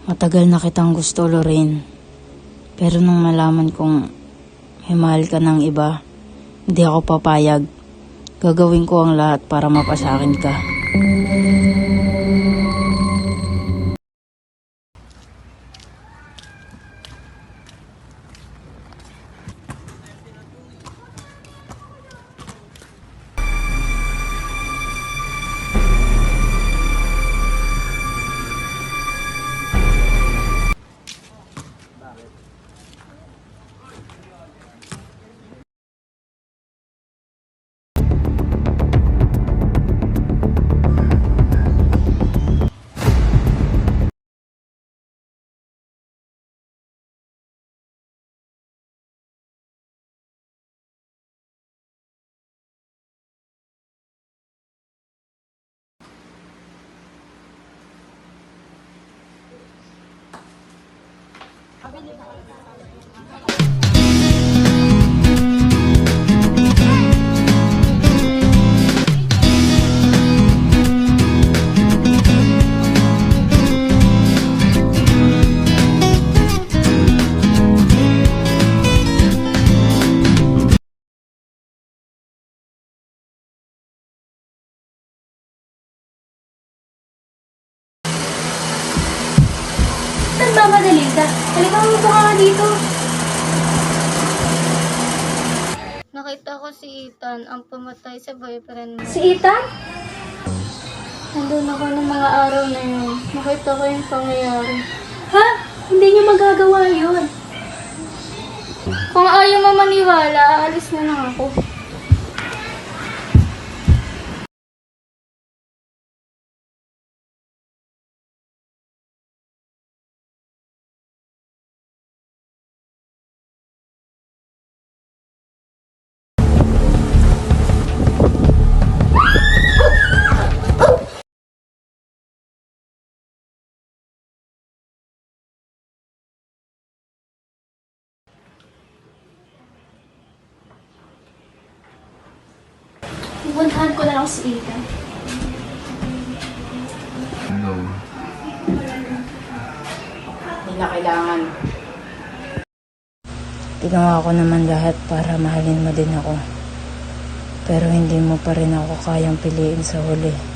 Matagal na kitang gusto, Lorraine. Pero nung malaman kong may mahal ka ng iba, hindi ako papayag. Gagawin ko ang lahat para mapasakin ka. Nagmamadali ka. Halika mo ka nga dito. Nakita ko si Ethan, ang pumatay sa boyfriend mo. Si Ethan? Nandun ako ng mga araw na yun. Nakita ko yung pangyayari. Ha? Hindi niyo magagawa yun. Kung ayaw mo maniwala, aalis na lang ako. Pupuntahan ko na lang si Ethan. Hello. Hindi na kailangan. Ginawa ko naman lahat para mahalin mo din ako. Pero hindi mo pa rin ako kayang piliin sa huli.